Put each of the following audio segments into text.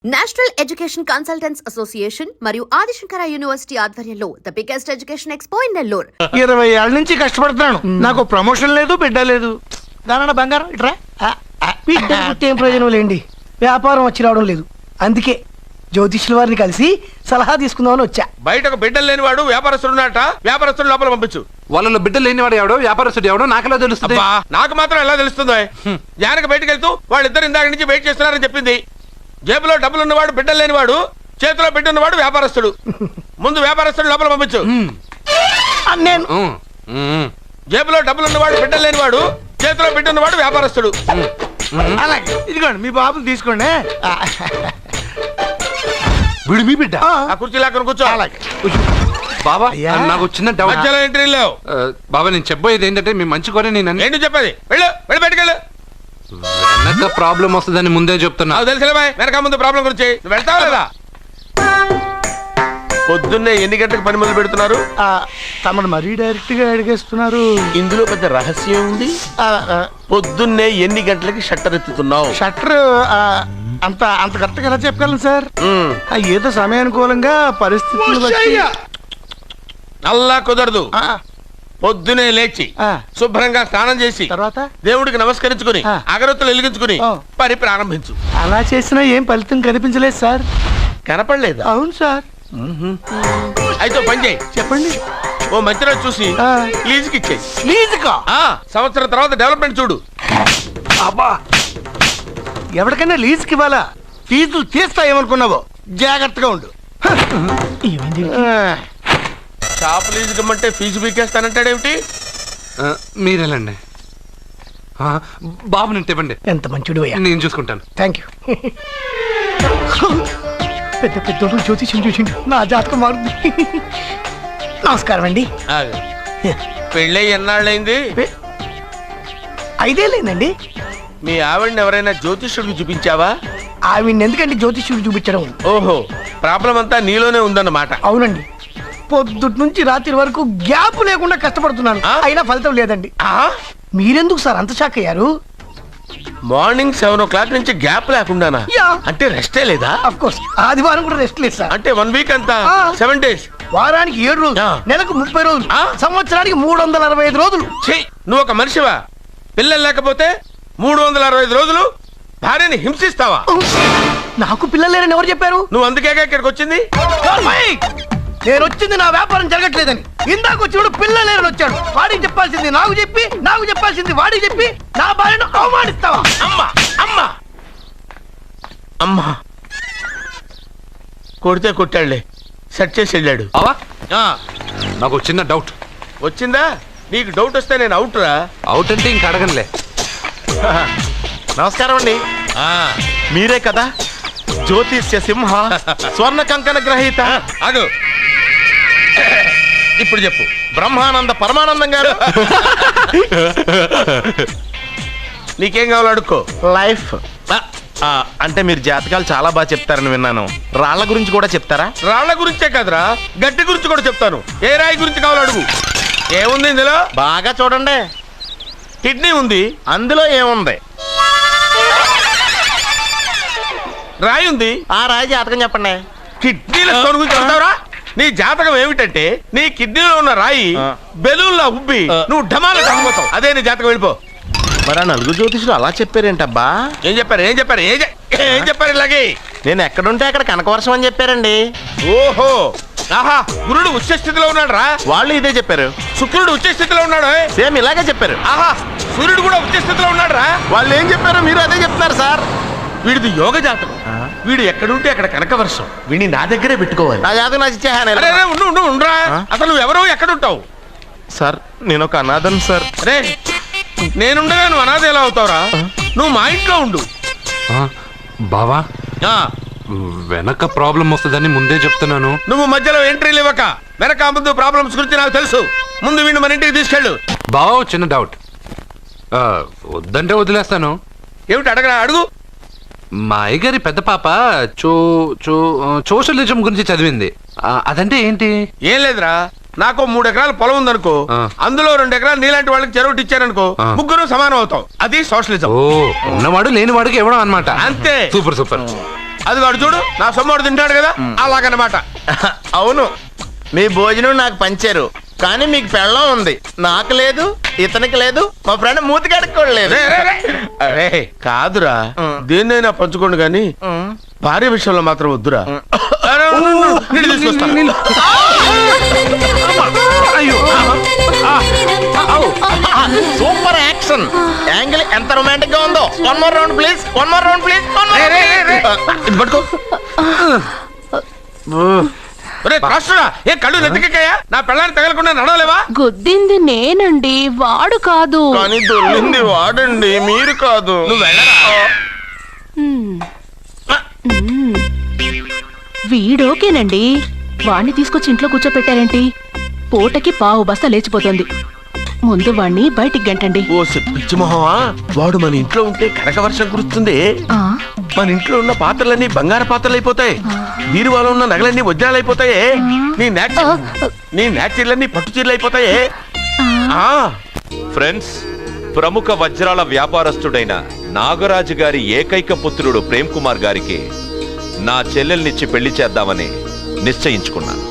National education consultants association మరియు Adi Shankara university ఆధ్వర్యంలో the biggest education expo in Nellore. 20 ఏళ్ల నుంచి కష్టపడుతున్నాను, నాకు ప్రమోషన్ లేదు, బిడ్డ లేదు. దానన్న బంగారం ఇట్రా. బిడ్డ పుట్టి ఏం ప్రయోజనం లేండి, వ్యాపారం వచ్చి రావడం లేదు. అందుకే జ్యోతిష్యుల వారిని కలిసి సలహా తీసుకుందామని వచ్చా. బయటకు బిడ్డలు లేనివాడు వ్యాపారస్తుడు ఉన్నట, వ్యాపారస్తుడు లోపల పంపించు. వాళ్ళలో బిడ్డలు లేనివాడు ఎవడో వ్యాపారస్తుడు ఎవడో నాకెలా తెలుస్తుంది? నాకు మాత్రం ఎలా తెలుస్తుందో? జానక బయటకు వెళ్తూ వాళ్ళిద్దరు ఇందాక నుంచి వెయిట్ చేస్తున్నారని చెప్పింది. జేబులో డబ్బులు ఉన్నవాడు బిడ్డలు లేనివాడు, చేతిలో బిడ్డ ఉన్నవాడు వ్యాపారస్తుడు. ముందు వ్యాపారస్తుడు లోపల పంపించు. నేను జేబులో డబ్బులు ఉన్నవాడు బిడ్డలు లేనివాడు, చేతిలో బిడ్డ ఉన్నవాడు వ్యాపారస్తుడు. అలాగే ఇదిగోండి మీ బాబుని తీసుకోండి. వీడు మీ బిడ్డ? ఆ కుర్చీ లాక్కను కూర్చో. బాబా నాకు చిన్న డౌట్. మధ్యలో ఎంట్రీ లేవు. బాబా నేను చెప్పబోయేది ఏంటంటే మీ మంచి కోరే నేను ఏంటి చెప్పేది? వెళ్ళు వెళ్ళి బయటకెళ్ళు. వెనక ప్రాబ్లం వస్తుందని ముందే చెప్తున్నా. నాకు తెలుసులే బాయ్, వెనక ముందు ప్రాబ్లం గురించి. నువ్వు వెళ్తావా లేదా? పొద్దున్నే ఎన్ని గంటలకు పని మొదలు పెడుతున్నారు? తమను మరీ డైరెక్ట్ గా అడిగేస్తున్నారు. ఇందులో పెద్ద రహస్యం ఉంది. పొద్దున్నే ఎన్ని గంటలకి షట్టర్ ఎత్తుతున్నావు? షట్టర్ అంత అంత కరెక్ట్గా ఎలా చెప్పగలను సార్? ఏదో సమయానుకూలంగా పరిస్థితులు బట్టి. అల్లా కుదరదు. పొద్దునే లేచి శుభ్రంగా స్నానం చేసి తర్వాత దేవుడికి నమస్కరించుకుని అగరత్తులు వెలిగించుకుని పని ప్రారంభించు. అలా చేసినా ఏం ఫలితం కనిపించలేదు సార్. కనపడలేదు? అవును సార్. అయితే పని చేయి. చెప్పండి. ఓ మంచి రోజు చూసి లీజుకి ఇచ్చేయి. లీజుకా? సంవత్సరం తర్వాత డెవలప్మెంట్ చూడు. అబ్బా, ఎవరికైనా లీజుకి ఇవ్వాలా? ఫీజులు తీస్తాయేమనుకున్నావో, జాగ్రత్తగా ఉండు. షాప్ లీజుకి ఇమ్మంటే ఫీజు పీకేస్తానంటాడేమిటి? మీరేలండి బాబు, నేను ఇవ్వండి. ఎంత మంచిడు అయ్యా. నేను చూసుకుంటాను. Thank you. పెద్ద పెద్దోడు జ్యోతిష్యం చూసిండు, నా జాతకం మారుంది. నమస్కారం అండి. పెళ్ళై ఎన్నాళ్ళైంది? 5 ఏళ్ళైందండి. మీ ఆవిడని ఎవరైనా జ్యోతిష్యుడికి చూపించావా? ఆవిడ ఎందుకండి జ్యోతిష్యుడు చూపించడం? ఓహో, ప్రాబ్లం అంతా నీలోనే ఉందన్నమాట. అవునండి, పొద్దుటి నుంచి రాత్రి వరకు గ్యాప్ లేకుండా కష్టపడుతున్నాను, అయినా ఫలితం లేదండి. మీరెందుకు సార్ అంత షాక్ అయ్యారు? మార్నింగ్ 7 o'clock నుంచి గ్యాప్ లేకుండానా? అంటే రెస్టే లేదా? ఆఫ్ కోర్స్, ఆదివారం కూడా రెస్ట్ లేదు సార్. అంటే 1 వీక్ అంతా 7 days. వారానికి 7 రోజులు, నెలకు 30 రోజులు, సంవత్సరానికి 365 రోజులు. నువ్వు ఒక మనిషివా? పిల్లలు లేకపోతే 365 రోజులు భార్యని హింసిస్తావా? నాకు పిల్లలు లేరని ఎవరు చెప్పారు? నువ్వు అందుకేగా ఇక్కడికి వచ్చింది. నేను వచ్చింది నా వ్యాపారం జరగట్లేదని. ఇందాక వచ్చినప్పుడు పిల్లలు లేరని వచ్చాడు. వాడికి చెప్పాల్సింది నాకు చెప్పి, నాకు చెప్పాల్సింది వాడికి చెప్పి నా భార్యను అవమానిస్తావా? అమ్మా అమ్మా అమ్మా, కొడితే కొట్టాడులే, సెట్ చేసి వెళ్ళాడు. నాకు చిన్న డౌట్ వచ్చిందా? నీకు డౌట్ వస్తే నేను అవుట్ రా. అవుట్ అంటే ఇంక అడగనులే. నమస్కారం అండి. మీరే కదా జ్యోతిష్య సింహ స్వర్ణ కంకణ గ్రహీత? అదు ఇప్పుడు చెప్పు. బ్రహ్మానంద పరమానందం గారు నీకేం కావాలో అడుక్కో. లైఫ్ అంటే మీరు జాతకాలు చాలా బాగా చెప్తారని విన్నాను. రాళ్ల గురించి కూడా చెప్తారా? రాళ్ల గురించే కదరా, గట్టి గురించి కూడా చెప్తాను. ఏ రాయి గురించి కావాలో అడుగు. ఏముంది ఇందులో? బాగా చూడండి. కిడ్నీ ఉంది. అందులో ఏముంది? రాయి ఉంది. ఆ రాయి జాతకం చెప్పండి. కిడ్నీల స్టోన్ గురించి చెప్తావురా? నీ జాతకం ఏమిటంటే నీ కిడ్నీలో ఉన్న రాయి బెలూన్లా ఉబ్బి నువ్వు ఢమాల చచ్చిపోతావు. అదే నీ జాతకం. వెళ్ళిపో. మరి ఆ 4 జ్యోతిషులు అలా చెప్పారేంటబ్బా? ఏం చెప్పారు? ఏం చెప్పారు? ఏం చెప్పారు? ఇలాగే నేను ఎక్కడుంటే అక్కడ కనకవర్షం అని చెప్పారండి. ఓహో, ఆహా, గురుడు ఉచ్చ స్థితిలో ఉన్నాడు రా. వాళ్ళు ఇదే చెప్పారు. శుక్రుడు ఉచ్చ స్థితిలో ఉన్నాడు. సేమ్ ఇలాగే చెప్పారు. ఆహా, సూర్యుడు కూడా ఉచ్చ స్థితిలో ఉన్నాడు రా. వాళ్ళు ఏం చెప్పారు మీరు అదే చెప్తున్నారు సార్. వీడిది యోగ జాతకం. వీడు ఎక్కడుంటే అక్కడ కనకవర్షం. వీడిని నా దగ్గరే పెట్టుకోవాలి. నా జాతకం నాకు ఇచ్చేహాను. ఉండరా, అసలు నువ్వు ఎవరో ఎక్కడుంటావు? సార్ నేను ఒక అనాథను సార్. అరే, నేనుండగా నువ్వు అనాథ ఎలా అవుతావురా? నువ్వు మా ఇంట్లో ఉండు. బావా, వెనక ప్రాబ్లం వస్తుందని ముందే చెప్తున్నాను. నువ్వు మధ్యలో ఎంట్రీలు ఇవ్వక. వెనక ముందు ప్రాబ్లమ్స్ గురించి నాకు తెలుసు. ముందు వీడిని మన ఇంటికి తీసుకెళ్ళు. బావా, చిన్న డౌట్. వద్దంటే వదిలేస్తాను. ఏమిటి అడగరా? అడుగు. మా అయ్యగారి పెద్ద పాప సోషలిజం గురించి చదివింది. అదంటే ఏంటి? ఏం లేదురా, నాకు 3 ఎకరాల పొలం ఉందనుకో, అందులో 2 ఎకరాలు నీలాంటి వాళ్ళకి చెరువు ఇచ్చారనుకో, ముగ్గురు సమానం అవుతాం. అది సోషలిజం. ఉన్నవాడు లేనివాడికి ఇవ్వడం అన్నమాట. అంతే. Super super. అది వాడు చూడు, నా సొమ్మడు తింటాడు కదా, అలాగనమాట. అవును, మీ భోజనం నాకు పంచారు, కానీ మీకు పెళ్ళం ఉంది, నాకు లేదు, ఇతనికి లేదు, మా ఫ్రెండ్ మూతి కడుక్కోలేదు. అరే కాదురా, దేన్నైనా పంచుకోండి కానీ భార్య విషయంలో మాత్రం వద్దురా. నీళ్ళు తీసుకొస్తాను. సూపర్ యాక్షన్ యాంగిల్ ఎంత రొమాంటిక్ గా ఉందో. One more round please, one more round please. ఇది పట్టుకో. ఏ కళ్ళు నెత్తికెక్కాయా? నా పెళ్ళాన్ని తగలకుండా నడవలేవా? గుద్దింది నేనండి, వాడు కాదు. కానీ దొల్లింది వాడండి, మీరు కాదు. నువ్వు వెళ్ళరా? వీడోకేనండి, వాణ్ణి తీసుకొచ్చి ఇంట్లో కూర్చోపెట్టారేంటి? పూటకి పావు బస్తా లేచిపోతుంది. ముందు వాణ్ణి బయటికి గంటండి. ఓ పిచ్చి మొహమా, వాడు మన ఇంట్లో ఉంటే కనక వర్షం కురుస్తుంది. మన ఇంట్లో ఉన్న పాత్రలన్నీ బంగారు పాత్రలు అయిపోతాయి, బీరువాలో ఉన్న నగలన్నీ వజ్రాలు అయిపోతాయి, నీ నాచీర్లన్నీ పట్టు చీరలు అయిపోతాయి. ఫ్రెండ్స్, ప్రముఖ వజ్రాల వ్యాపారస్తుడైన నాగరాజు గారి ఏకైక పుత్రుడు ప్రేమ్ కుమార్ గారికి నా చెల్లెల్నిచ్చి పెళ్లి చేద్దామని నిశ్చయించుకున్నాను.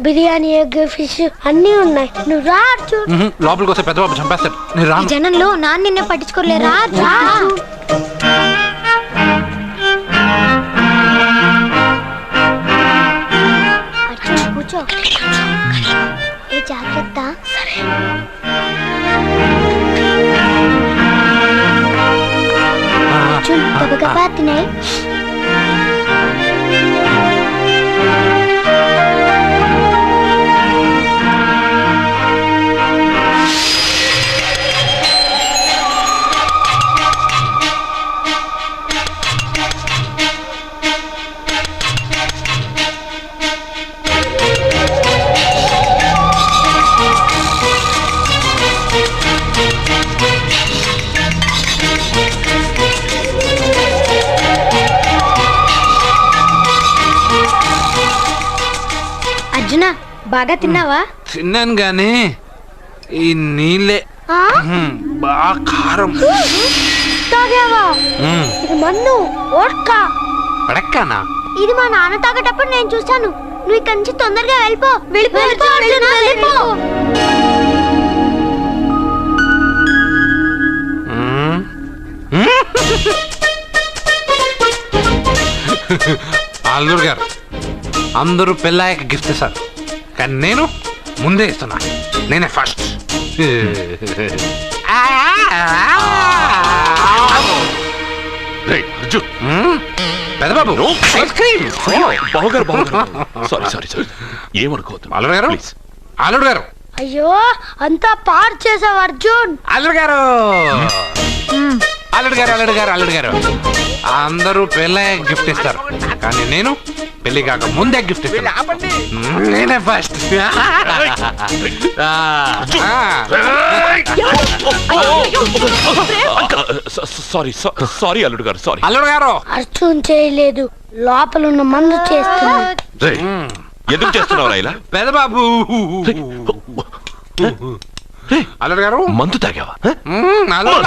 బిర్యానీ, ఎగ్, ఫిష్ అన్నీ ఉన్నాయి. నువ్వు రా అర్జున్. లోపలికి వస్తే పెద్దబాబు చంపేస్తాడు. నేను ఈ రాను. జనంలో నాన్న నిన్నే పట్టించుకోలే. రా రా. అర్జున్ కూర్చో. ఏ జాగ్రత్త. అర్జున్ గబగబా తినే. అర్జున, బాగా తిన్నావా? తిన్నాను గానీ ఈ నీళ్ళే బాగా కారం. తాగావా? ఇది మన్ను ఓడ్కా. పడక్కనా? ఇది మా నాన్న తాగేటప్పుడు నేను చూశాను. నువ్వు ఇక్కడి నుంచి తొందరగా వెళ్ళిపో. వెళ్ళిపో అర్జున, వెళ్ళిపో. అల్లుడు గారు, అందరూ పెళ్ళాయక గిఫ్ట్ ఇస్తారు, కానీ నేను ముందే ఇస్తున్నా. నేనే ఫస్ట్. పెద్దబాబు ఐస్ క్రీమ్. ఏమనుకోవద్దు. అల్లుడు గారు, అల్లుడు గారు, అయ్యో, అంతా పాడు చేసావు అర్జున్. అల్లుడు గారు, అల్లుడు గారు, అల్లుడు గారు, అల్లుడు గారు, అందరూ పెళ్ళాయక గిఫ్ట్ ఇస్తారు, కానీ నేను పెళ్లి కాక ముందే గిఫ్ట్ ఇస్తాను. నేనే ఫస్ట్. సారీ అల్లుడు గారు, సారీ. అల్లుడు గారు, అర్జున్ చేయలేదు, లోపల ఉన్న మందు చేస్తున్నా. ఎందుకు చేస్తున్నావు ఇలా? పెద్దబాబు, అల్లుడు గారు, మందు తాగావా? అల్లుడు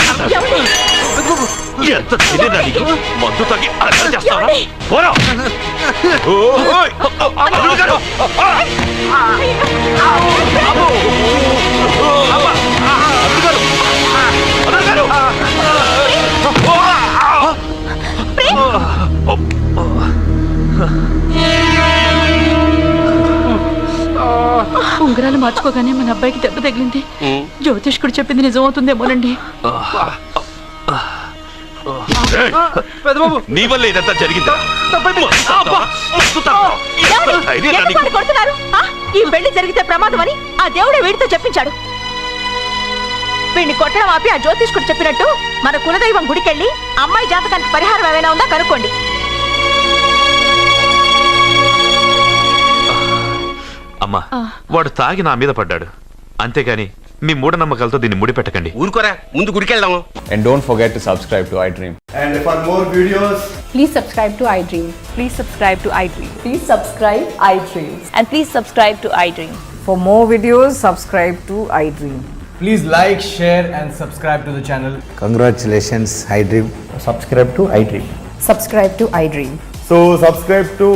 ఎంత తెలియదా నీకు? మందు తాగి అలా చేస్తావా? పోరా! ఓయ్! అల్లుడు గారు! అల్లుడు గారు! ఉంగరాలు మార్చుకోగానే మన అబ్బాయికి దెబ్బ తగిలింది. జ్యోతిష్కుడు చెప్పింది నిజమవుతుందేమోనండి. నీ వల్ల ఇదంతా జరిగిందా? ఈ పెళ్లి జరిగితే ప్రమాదం అని ఆ దేవుడే వీడితో చెప్పించాడు. వీడిని కొట్టడం ఆపి ఆ జ్యోతిష్కుడు చెప్పినట్టు మన కులదైవం గుడికెళ్ళి అమ్మాయి జాతకానికి పరిహారం ఏమైనా ఉందా కనుక్కోండి. అమ్మా వాడు తాగి నా మీద పడ్డాడు, అంతేగాని మీ మూఢనమ్మకాలతో దీన్ని ముడిపెట్టకండి. ఊరుకోరా, ముందు గుడికెళ్దాము. And don't forget to subscribe to iDream. And for more videos, please subscribe to iDream. Please subscribe to iDream. Please subscribe iDream. And please subscribe to iDream. For more videos, subscribe to iDream. Please like, share, and subscribe to the channel. congratulations, iDream. Subscribe to iDream. Subscribe to iDream. So subscribe to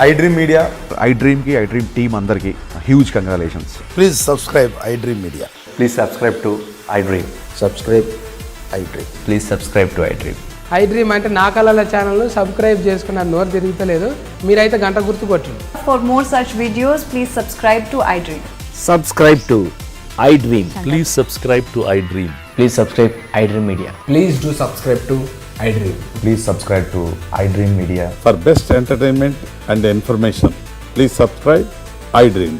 iDream Media. iDream ki iDream team andarki huge congratulations. Please subscribe iDream Media. Please subscribe to iDream. Subscribe iDream. Please subscribe to iDream. iDream అంటే నా కళల channel subscribe చేసుకున్న నోరు తిరుగుతలేదు, మీరైతే గంట గుర్తు కొట్టండి. For more such videos, please subscribe to iDream. Subscribe to iDream. Please subscribe to iDream. Please subscribe iDream Media. Please do subscribe to iDream. Please subscribe to iDream Media. For best entertainment and information, please subscribe iDream.